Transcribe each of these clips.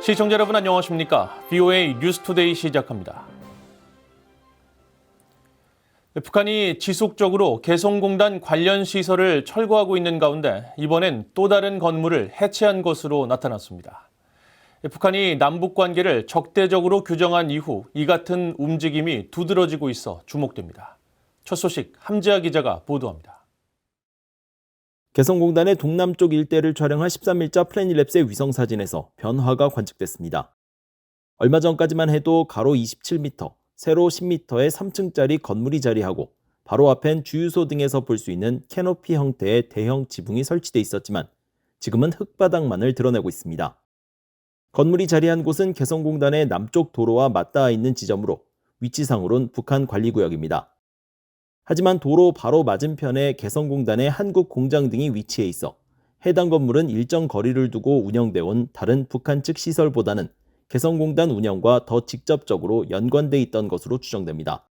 시청자 여러분 안녕하십니까? VOA 뉴스투데이 시작합니다. 북한이 지속적으로 개성공단 관련 시설을 철거하고 있는 가운데 이번엔 또 다른 건물을 해체한 것으로 나타났습니다. 북한이 남북 관계를 적대적으로 규정한 이후 이 같은 움직임이 두드러지고 있어 주목됩니다. 첫 소식 함지아 기자가 보도합니다. 개성공단의 동남쪽 일대를 촬영한 13일자 플래닛랩스의 위성사진에서 변화가 관측됐습니다. 얼마 전까지만 해도 가로 27m, 세로 10m의 3층짜리 건물이 자리하고 바로 앞엔 주유소 등에서 볼 수 있는 캐노피 형태의 대형 지붕이 설치돼 있었지만 지금은 흙바닥만을 드러내고 있습니다. 건물이 자리한 곳은 개성공단의 남쪽 도로와 맞닿아 있는 지점으로 위치상으론 북한 관리구역입니다. 하지만 도로 바로 맞은편에 개성공단의 한국 공장 등이 위치해 있어 해당 건물은 일정 거리를 두고 운영돼 온 다른 북한 측 시설보다는 개성공단 운영과 더 직접적으로 연관돼 있던 것으로 추정됩니다.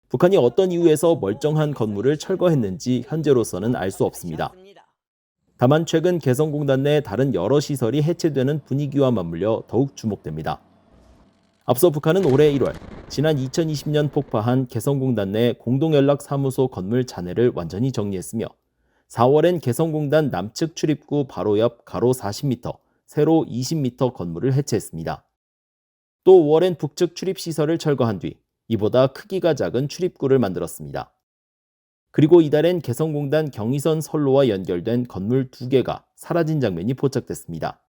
북한이 어떤 이유에서 멀쩡한 건물을 철거했는지 현재로서는 알 수 없습니다. 다만 최근 개성공단 내 다른 여러 시설이 해체되는 분위기와 맞물려 더욱 주목됩니다. 앞서 북한은 올해 1월, 지난 2020년 폭파한 개성공단 내 공동연락사무소 건물 잔해를 완전히 정리했으며 4월엔 개성공단 남측 출입구 바로 옆 가로 40m, 세로 20m 건물을 해체했습니다. 또 5월엔 북측 출입시설을 철거한 뒤 이보다 크기가 작은 출입구를 만들었습니다. 그리고 이달엔 개성공단 경의선 선로와 연결된 건물 2개가 사라진 장면이 포착됐습니다.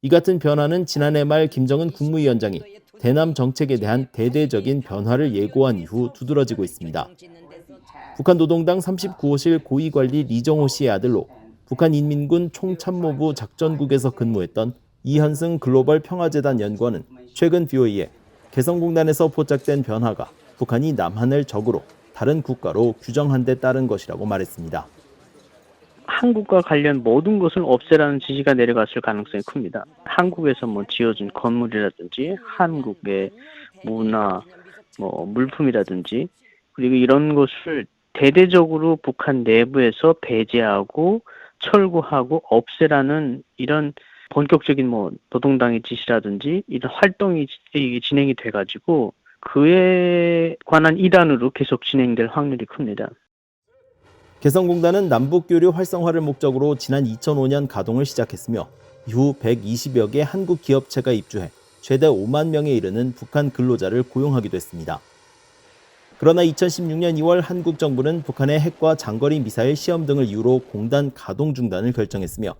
이 같은 변화는 지난해 말 김정은 국무위원장이 대남 정책에 대한 대대적인 변화를 예고한 이후 두드러지고 있습니다. 북한 노동당 39호실 고위관리 리정호 씨의 아들로 북한인민군 총참모부 작전국에서 근무했던 이현승 글로벌 평화재단 연구원은 최근 VOA에 개성공단에서 포착된 변화가 북한이 남한을 적으로 다른 국가로 규정한 데 따른 것이라고 말했습니다. 한국과 관련 모든 것을 없애라는 지시가 내려갔을 가능성이 큽니다. 한국에서 지어진 건물이라든지 한국의 문화, 물품이라든지 그리고 이런 것을 대대적으로 북한 내부에서 배제하고 철거하고 없애라는 이런 본격적인 노동당의 지시라든지 이런 활동이 진행이 돼가지고 그에 관한 일환으로 계속 진행될 확률이 큽니다. 개성공단은 남북교류 활성화를 목적으로 지난 2005년 가동을 시작했으며 이후 120여 개 한국 기업체가 입주해 최대 5만 명에 이르는 북한 근로자를 고용하기도 했습니다. 그러나 2016년 2월 한국 정부는 북한의 핵과 장거리 미사일 시험 등을 이유로 공단 가동 중단을 결정했으며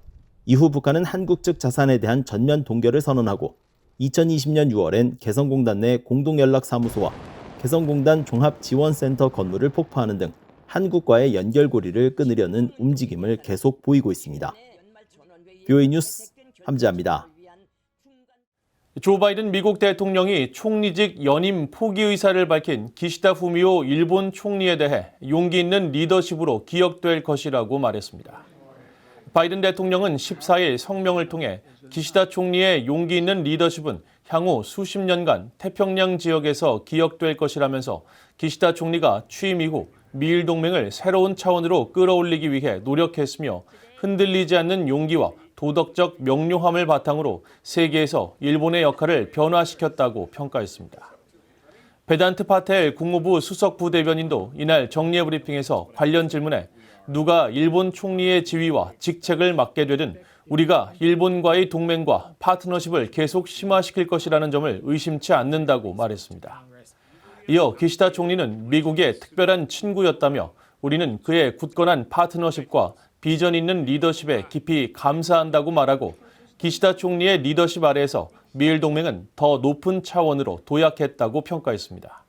이후 북한은 한국 측 자산에 대한 전면 동결을 선언하고 2020년 6월엔 개성공단 내 공동연락사무소와 개성공단 종합지원센터 건물을 폭파하는 등 한국과의 연결고리를 끊으려는 움직임을 계속 보이고 있습니다. VOA 뉴스 함지아입니다. 조 바이든 미국 대통령이 총리직 연임 포기 의사를 밝힌 기시다 후미오 일본 총리에 대해 용기 있는 리더십으로 기억될 것이라고 말했습니다. 바이든 대통령은 14일 성명을 통해 기시다 총리의 용기 있는 리더십은 향후 수십 년간 태평양 지역에서 기억될 것이라면서 기시다 총리가 취임 이후 미일 동맹을 새로운 차원으로 끌어올리기 위해 노력했으며 흔들리지 않는 용기와 도덕적 명료함을 바탕으로 세계에서 일본의 역할을 변화시켰다고 평가했습니다. 베단트 파텔 국무부 수석 부대변인도 이날 정례 브리핑에서 관련 질문에 누가 일본 총리의 지위와 직책을 맡게 되든 우리가 일본과의 동맹과 파트너십을 계속 심화시킬 것이라는 점을 의심치 않는다고 말했습니다. 이어 기시다 총리는 미국의 특별한 친구였다며 우리는 그의 굳건한 파트너십과 비전 있는 리더십에 깊이 감사한다고 말하고 기시다 총리의 리더십 아래에서 미일 동맹은 더 높은 차원으로 도약했다고 평가했습니다.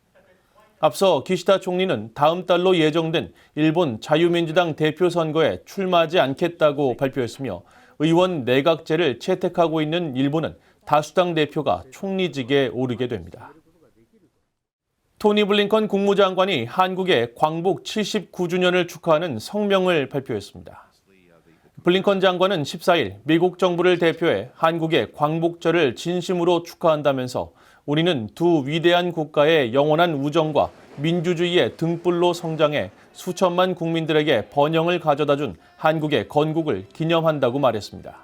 앞서 기시다 총리는 다음 달로 예정된 일본 자유민주당 대표 선거에 출마하지 않겠다고 발표했으며 의원 내각제를 채택하고 있는 일본은 다수당 대표가 총리직에 오르게 됩니다. 토니 블링컨 국무장관이 한국의 광복 79주년을 축하하는 성명을 발표했습니다. 블링컨 장관은 14일 미국 정부를 대표해 한국의 광복절을 진심으로 축하한다면서 우리는 두 위대한 국가의 영원한 우정과 민주주의의 등불로 성장해 수천만 국민들에게 번영을 가져다준 한국의 건국을 기념한다고 말했습니다.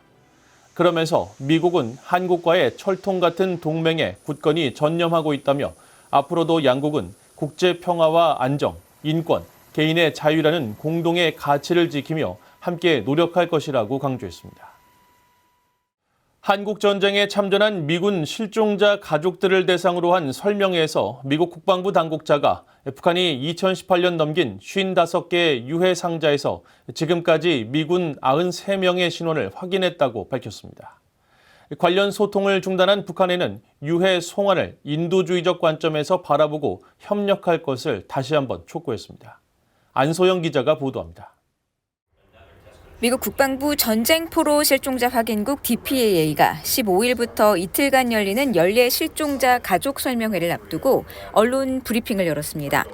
그러면서 미국은 한국과의 철통 같은 동맹에 굳건히 전념하고 있다며 앞으로도 양국은 국제 평화와 안정, 인권, 개인의 자유라는 공동의 가치를 지키며 함께 노력할 것이라고 강조했습니다. 한국 전쟁에 참전한 미군 실종자 가족들을 대상으로 한 설명회에서 미국 국방부 당국자가 북한이 2018년 넘긴 55개의 유해 상자에서 지금까지 미군 93명의 신원을 확인했다고 밝혔습니다. 관련 소통을 중단한 북한에는 유해 송환을 인도주의적 관점에서 바라보고 협력할 것을 다시 한번 촉구했습니다. 안소영 기자가 보도합니다. 미국 국방부 전쟁포로 실종자 확인국 DPAA가 15일부터 이틀간 열리는 연례 실종자 가족 설명회를 앞두고 언론 브리핑을 열었습니다.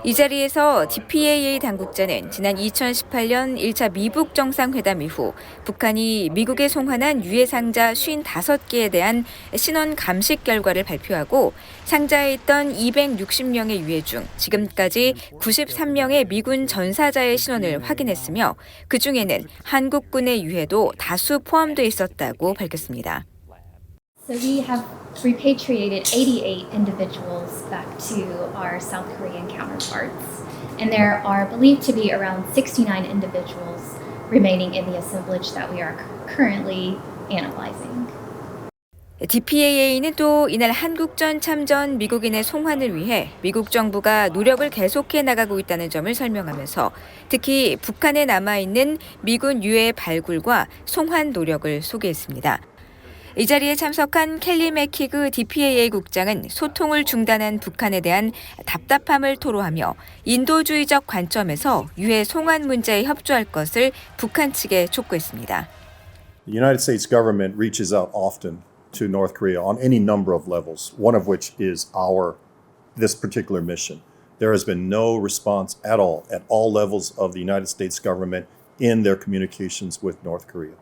이 자리에서 DPAA 당국자는 지난 2018년 1차 미북 정상회담 이후 북한이 미국에 송환한 유해 상자 55개에 대한 신원 감식 결과를 발표하고 상자에 있던 260명의 유해 중 지금까지 93명의 미군 전사자의 신원을 확인했으며 그중에는 한국군의 유해도 다수 포함돼 있었다고 밝혔습니다. So we have repatriated 88 individuals back to our South Korean counterparts, and there are believed to be around 69 individuals remaining in the assemblage that we are currently analyzing. DPAA는 또 이날 한국전 참전 미국인의 송환을 위해 미국 정부가 노력을 계속해 나가고 있다는 점을 설명하면서 특히 북한에 남아있는 미군 유해 발굴과 송환 노력을 소개했습니다. 이 자리에 참석한 켈리 맥키그 DPAA 국장은 소통을 중단한 북한에 대한 답답함을 토로하며 인도주의적 관점에서 유해 송환 문제에 협조할 것을 북한 측에 촉구했습니다. The United States government reaches out often to North Korea on any number of levels, one of which is this particular mission. There has been no response at all levels of the United States government in their communications with North Korea.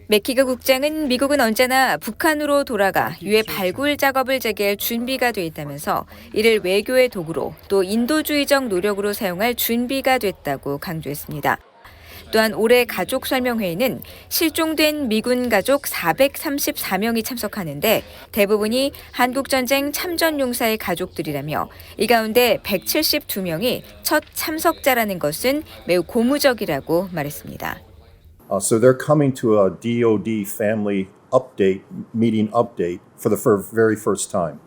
맥키그 국장은 미국은 언제나 북한으로 돌아가 유해 발굴 작업을 재개할 준비가 돼 있다면서 이를 외교의 도구로 또 인도주의적 노력으로 사용할 준비가 됐다고 강조했습니다. 또한 올해 가족 설명회에는 실종된 미군 가족 434명이 참석하는데 대부분이 한국전쟁 참전용사의 가족들이라며 이 가운데 172명이 첫 참석자라는 것은 매우 고무적이라고 말했습니다. So they're coming to a DoD family meeting update for the very first time.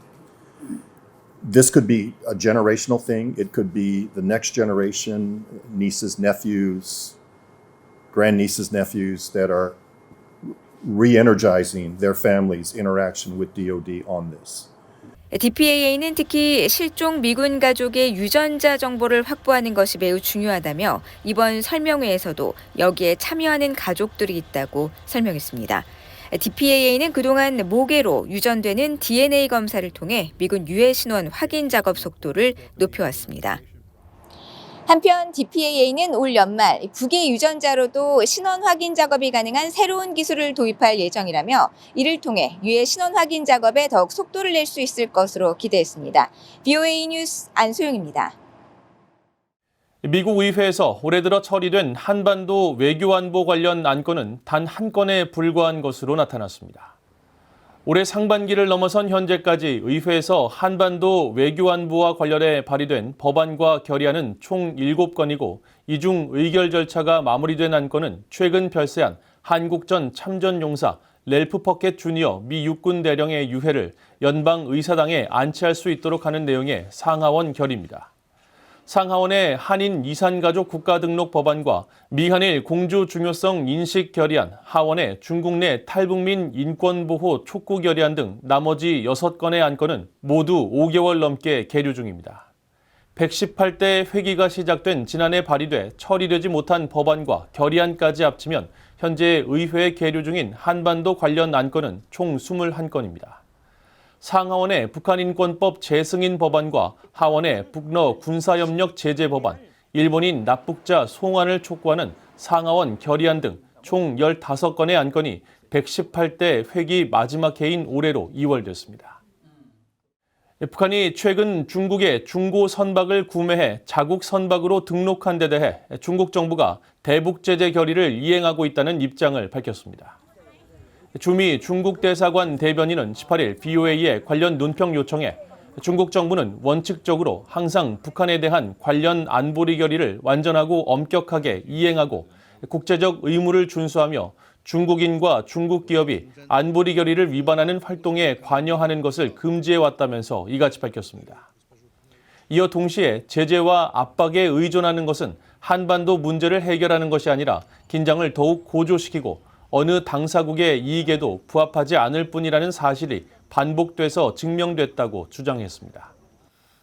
This could be a generational thing. It could be the next generation, nieces, nephews, grandnieces, nephews that are re-energizing their family's interaction with DoD on this. DPAA는 특히 실종 미군 가족의 유전자 정보를 확보하는 것이 매우 중요하다며 이번 설명회에서도 여기에 참여하는 가족들이 있다고 설명했습니다. DPAA는 그동안 모계로 유전되는 DNA 검사를 통해 미군 유해 신원 확인 작업 속도를 높여왔습니다. 한편 DPAA는 올 연말 국외 유전자로도 신원 확인 작업이 가능한 새로운 기술을 도입할 예정이라며 이를 통해 유해 신원 확인 작업에 더욱 속도를 낼 수 있을 것으로 기대했습니다. VOA 뉴스 안소영입니다. 미국 의회에서 올해 들어 처리된 한반도 외교안보 관련 안건은 단 한 건에 불과한 것으로 나타났습니다. 올해 상반기를 넘어선 현재까지 의회에서 한반도 외교안보와 관련해 발의된 법안과 결의안은 총 7건이고 이 중 의결 절차가 마무리된 안건은 최근 별세한 한국전 참전용사 랠프 퍼켓 주니어 미 육군 대령의 유해를 연방의사당에 안치할 수 있도록 하는 내용의 상하원 결의입니다. 상하원의 한인 이산가족 국가등록 법안과 미한일 공조 중요성 인식 결의안, 하원의 중국 내 탈북민 인권보호 촉구 결의안 등 나머지 6건의 안건은 모두 5개월 넘게 계류 중입니다. 118대 회기가 시작된 지난해 발의돼 처리되지 못한 법안과 결의안까지 합치면 현재 의회에 계류 중인 한반도 관련 안건은 총 21건입니다. 상하원의 북한인권법 재승인 법안과 하원의 북러 군사협력 제재 법안, 일본인 납북자 송환을 촉구하는 상하원 결의안 등 총 15건의 안건이 118대 회기 마지막 해인 올해로 이월됐습니다. 북한이 최근 중국의 중고 선박을 구매해 자국 선박으로 등록한 데 대해 중국 정부가 대북 제재 결의를 이행하고 있다는 입장을 밝혔습니다. 주미 중국 대사관 대변인은 18일 BOA에 관련 논평 요청에 중국 정부는 원칙적으로 항상 북한에 대한 관련 안보리 결의를 완전하고 엄격하게 이행하고 국제적 의무를 준수하며 중국인과 중국 기업이 안보리 결의를 위반하는 활동에 관여하는 것을 금지해왔다면서 이같이 밝혔습니다. 이어 동시에 제재와 압박에 의존하는 것은 한반도 문제를 해결하는 것이 아니라 긴장을 더욱 고조시키고 어느 당사국의 이익에도 부합하지 않을 뿐이라는 사실이 반복돼서 증명됐다고 주장했습니다.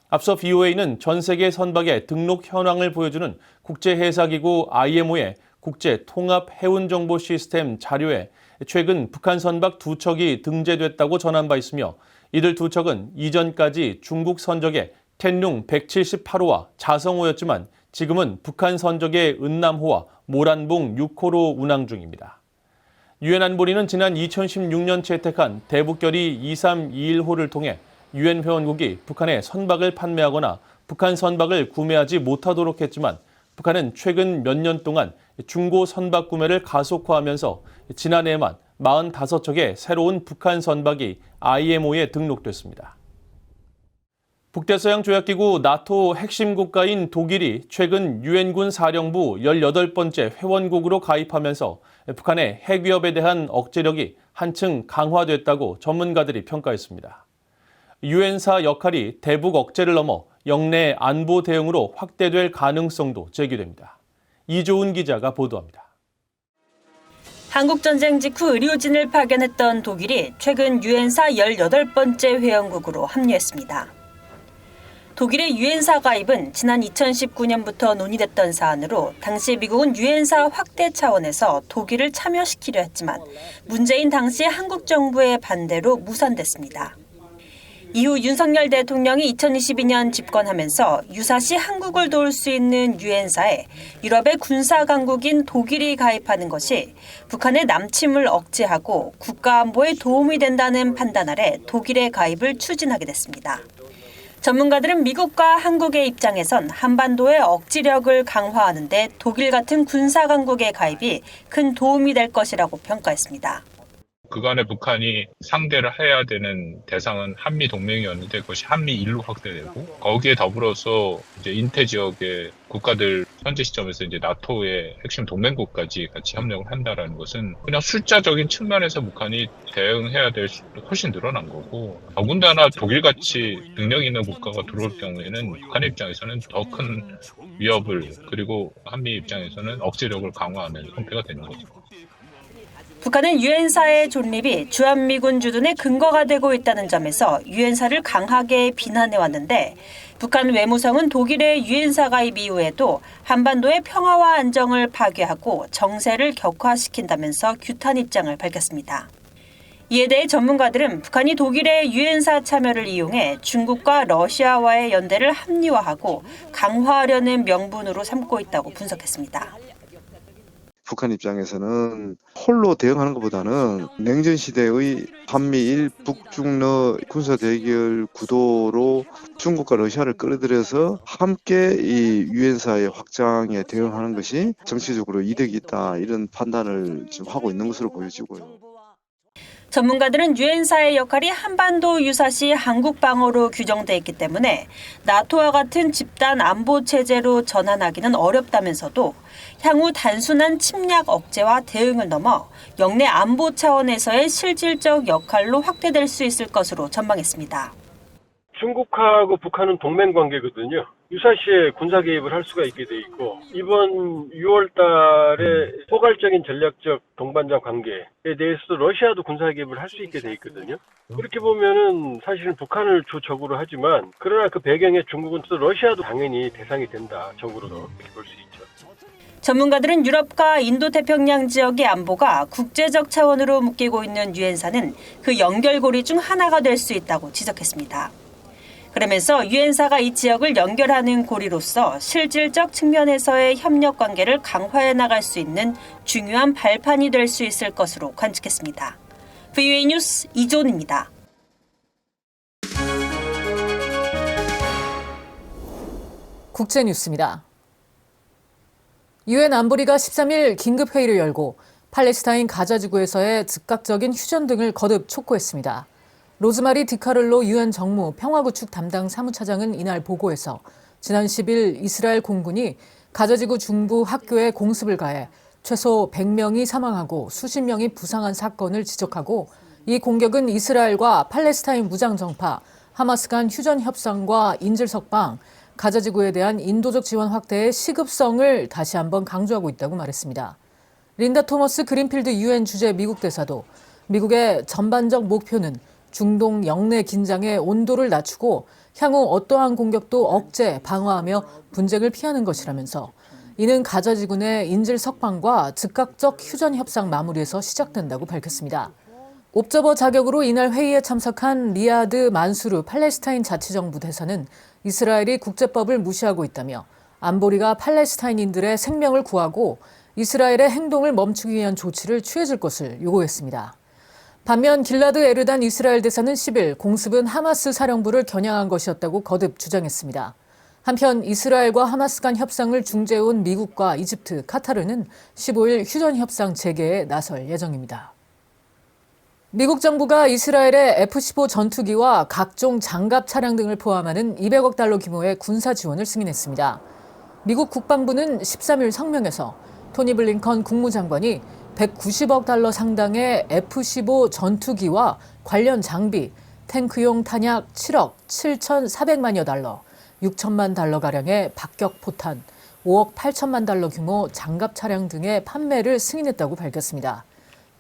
앞서 BOA는 전 세계 선박의 등록 현황을 보여주는 국제해사기구 IMO의 국제통합해운정보 시스템 자료에 최근 북한 선박 2척이 등재됐다고 전한 바 있으며 이들 2척은 이전까지 중국 선적의 텐룽 178호와 자성호였지만 지금은 북한 선적의 은남호와 모란봉 6호로 운항 중입니다. 유엔 안보리는 지난 2016년 채택한 대북결의 2321호를 통해 유엔 회원국이 북한에 선박을 판매하거나 북한 선박을 구매하지 못하도록 했지만 북한은 최근 몇 년 동안 중고 선박 구매를 가속화하면서 지난해에만 45척의 새로운 북한 선박이 IMO에 등록됐습니다. 북대서양 조약기구 나토 핵심 국가인 독일이 최근 유엔군 사령부 18번째 회원국으로 가입하면서 북한의 핵 위협에 대한 억제력이 한층 강화됐다고 전문가들이 평가했습니다. 유엔사 역할이 대북 억제를 넘어 영내 안보 대응으로 확대될 가능성도 제기됩니다. 이조은 기자가 보도합니다. 한국전쟁 직후 의료진을 파견했던 독일이 최근 유엔사 18번째 회원국으로 합류했습니다. 독일의 유엔사 가입은 지난 2019년부터 논의됐던 사안으로 당시 미국은 유엔사 확대 차원에서 독일을 참여시키려 했지만 문재인 당시 한국 정부의 반대로 무산됐습니다. 이후 윤석열 대통령이 2022년 집권하면서 유사시 한국을 도울 수 있는 유엔사에 유럽의 군사 강국인 독일이 가입하는 것이 북한의 남침을 억제하고 국가 안보에 도움이 된다는 판단 아래 독일의 가입을 추진하게 됐습니다. 전문가들은 미국과 한국의 입장에선 한반도의 억지력을 강화하는 데 독일 같은 군사 강국의 가입이 큰 도움이 될 것이라고 평가했습니다. 그간의 북한이 상대를 해야 되는 대상은 한미 동맹이었는데 그것이 한미 일로 확대되고 거기에 더불어서 이제 인태 지역의 국가들 현재 시점에서 이제 나토의 핵심 동맹국까지 같이 협력을 한다라는 것은 그냥 숫자적인 측면에서 북한이 대응해야 될 수도 훨씬 늘어난 거고 더군다나 독일같이 능력 있는 국가가 들어올 경우에는 북한 입장에서는 더 큰 위협을 그리고 한미 입장에서는 억제력을 강화하는 형태가 되는 거죠. 북한은 유엔사의 존립이 주한미군 주둔의 근거가 되고 있다는 점에서 유엔사를 강하게 비난해왔는데 북한 외무성은 독일의 유엔사 가입 이후에도 한반도의 평화와 안정을 파괴하고 정세를 격화시킨다면서 규탄 입장을 밝혔습니다. 이에 대해 전문가들은 북한이 독일의 유엔사 참여를 이용해 중국과 러시아와의 연대를 합리화하고 강화하려는 명분으로 삼고 있다고 분석했습니다. 북한 입장에서는 홀로 대응하는 것보다는 냉전 시대의 한미일 북중러 군사 대결 구도로 중국과 러시아를 끌어들여서 함께 이 유엔사의 확장에 대응하는 것이 정치적으로 이득이 있다 이런 판단을 지금 하고 있는 것으로 보여지고요. 전문가들은 유엔사의 역할이 한반도 유사시 한국 방어로 규정돼 있기 때문에 나토와 같은 집단 안보 체제로 전환하기는 어렵다면서도 향후 단순한 침략 억제와 대응을 넘어 영내 안보 차원에서의 실질적 역할로 확대될 수 있을 것으로 전망했습니다. 중국하고 북한은 동맹 관계거든요. 유사시에 군사 개입을 할 수가 있게 돼 있고 이번 6월 달에 포괄적인 전략적 동반자 관계에 대해서도 러시아도 군사 개입을 할 수 있게 돼 있거든요. 그렇게 보면은 사실은 북한을 주적으로 하지만 그러나 그 배경에 중국은 또 러시아도 당연히 대상이 된다. 적으로도 이렇게 볼 수 있죠. 전문가들은 유럽과 인도태평양 지역의 안보가 국제적 차원으로 묶이고 있는 유엔사는 그 연결고리 중 하나가 될 수 있다고 지적했습니다. 그러면서 유엔사가 이 지역을 연결하는 고리로서 실질적 측면에서의 협력 관계를 강화해 나갈 수 있는 중요한 발판이 될 수 있을 것으로 관측했습니다. VOA 뉴스 이조은입니다. 국제뉴스입니다. 유엔 안보리가 13일 긴급회의를 열고 팔레스타인 가자지구에서의 즉각적인 휴전 등을 거듭 촉구했습니다. 로즈마리 디카를로 유엔 정무 평화구축 담당 사무차장은 이날 보고에서 지난 10일 이스라엘 공군이 가자지구 중부 학교에 공습을 가해 최소 100명이 사망하고 수십 명이 부상한 사건을 지적하고 이 공격은 이스라엘과 팔레스타인 무장정파 하마스 간 휴전 협상과 인질 석방, 가자지구에 대한 인도적 지원 확대의 시급성을 다시 한번 강조하고 있다고 말했습니다. 린다 토머스 그린필드 유엔 주재 미국 대사도 미국의 전반적 목표는 중동 영내 긴장의 온도를 낮추고 향후 어떠한 공격도 억제, 방어하며 분쟁을 피하는 것이라면서 이는 가자지구 내 인질 석방과 즉각적 휴전 협상 마무리에서 시작된다고 밝혔습니다. 옵저버 자격으로 이날 회의에 참석한 리야드 만수르 팔레스타인 자치정부 대사는 이스라엘이 국제법을 무시하고 있다며 안보리가 팔레스타인인들의 생명을 구하고 이스라엘의 행동을 멈추기 위한 조치를 취해줄 것을 요구했습니다. 반면 길라드 에르단 이스라엘 대사는 10일 공습은 하마스 사령부를 겨냥한 것이었다고 거듭 주장했습니다. 한편 이스라엘과 하마스 간 협상을 중재해온 미국과 이집트, 카타르는 15일 휴전 협상 재개에 나설 예정입니다. 미국 정부가 이스라엘의 F-15 전투기와 각종 장갑 차량 등을 포함하는 200억 달러 규모의 군사 지원을 승인했습니다. 미국 국방부는 13일 성명에서 토니 블링컨 국무장관이 190억 달러 상당의 F-15 전투기와 관련 장비, 탱크용 탄약 7억 7,400만여 달러, 6천만 달러가량의 박격 포탄, 5억 8천만 달러 규모 장갑 차량 등의 판매를 승인했다고 밝혔습니다.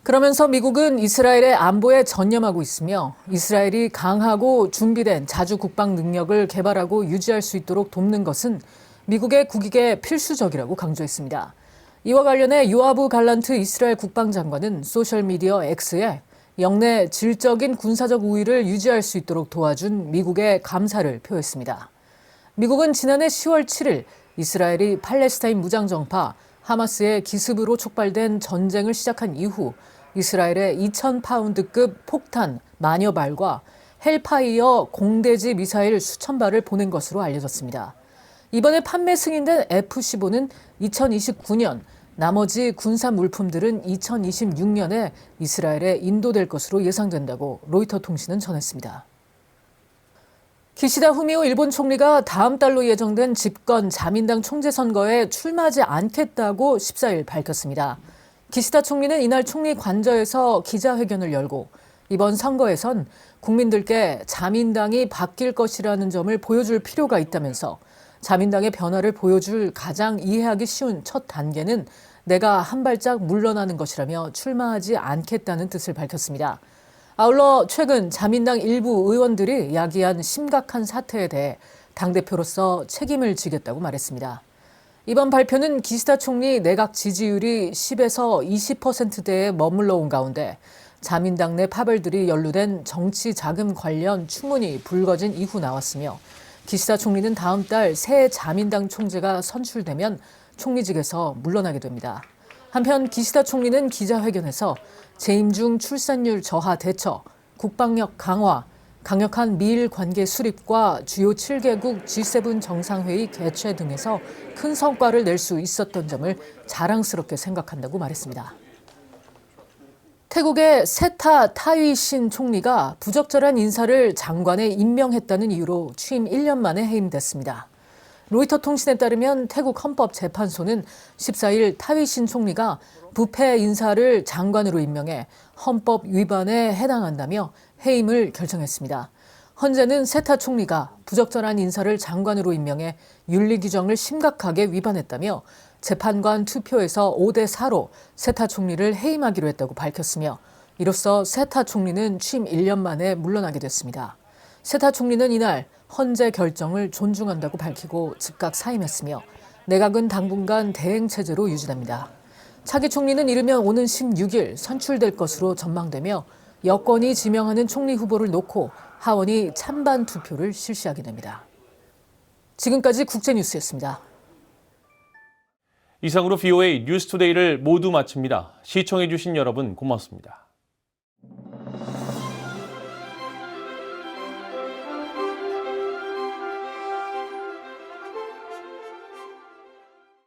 그러면서 미국은 이스라엘의 안보에 전념하고 있으며 이스라엘이 강하고 준비된 자주 국방 능력을 개발하고 유지할 수 있도록 돕는 것은 미국의 국익에 필수적이라고 강조했습니다. 이와 관련해 요아브 갈란트 이스라엘 국방장관은 소셜미디어 X에 영내 질적인 군사적 우위를 유지할 수 있도록 도와준 미국에 감사를 표했습니다. 미국은 지난해 10월 7일 이스라엘이 팔레스타인 무장정파 하마스의 기습으로 촉발된 전쟁을 시작한 이후 이스라엘에 2,000파운드급 폭탄 만여 발과 헬파이어 공대지 미사일 수천 발을 보낸 것으로 알려졌습니다. 이번에 판매 승인된 F-15는 2029년, 나머지 군사 물품들은 2026년에 이스라엘에 인도될 것으로 예상된다고 로이터 통신은 전했습니다. 기시다 후미오 일본 총리가 다음 달로 예정된 집권 자민당 총재 선거에 출마하지 않겠다고 14일 밝혔습니다. 기시다 총리는 이날 총리 관저에서 기자회견을 열고 이번 선거에선 국민들께 자민당이 바뀔 것이라는 점을 보여줄 필요가 있다면서 자민당의 변화를 보여줄 가장 이해하기 쉬운 첫 단계는 내가 한 발짝 물러나는 것이라며 출마하지 않겠다는 뜻을 밝혔습니다. 아울러 최근 자민당 일부 의원들이 야기한 심각한 사태에 대해 당대표로서 책임을 지겠다고 말했습니다. 이번 발표는 기시다 총리 내각 지지율이 10에서 20%대에 머물러 온 가운데 자민당 내 파벌들이 연루된 정치 자금 관련 추문이 불거진 이후 나왔으며 기시다 총리는 다음 달 새 자민당 총재가 선출되면 총리직에서 물러나게 됩니다. 한편 기시다 총리는 기자회견에서 재임 중 출산율 저하 대처, 국방력 강화, 강력한 미일 관계 수립과 주요 7개국 G7 정상회의 개최 등에서 큰 성과를 낼 수 있었던 점을 자랑스럽게 생각한다고 말했습니다. 태국의 세타 타위신 총리가 부적절한 인사를 장관에 임명했다는 이유로 취임 1년 만에 해임됐습니다. 로이터 통신에 따르면 태국 헌법재판소는 14일 타위신 총리가 부패 인사를 장관으로 임명해 헌법 위반에 해당한다며 해임을 결정했습니다. 헌재는 세타 총리가 부적절한 인사를 장관으로 임명해 윤리 규정을 심각하게 위반했다며 재판관 투표에서 5대4로 세타 총리를 해임하기로 했다고 밝혔으며 이로써 세타 총리는 취임 1년 만에 물러나게 됐습니다. 세타 총리는 이날 헌재 결정을 존중한다고 밝히고 즉각 사임했으며 내각은 당분간 대행 체제로 유지됩니다. 차기 총리는 이르면 오는 16일 선출될 것으로 전망되며 여권이 지명하는 총리 후보를 놓고 하원이 찬반 투표를 실시하게 됩니다. 지금까지 국제뉴스였습니다. 이상으로 VOA 뉴스투데이를 모두 마칩니다. 시청해주신 여러분 고맙습니다.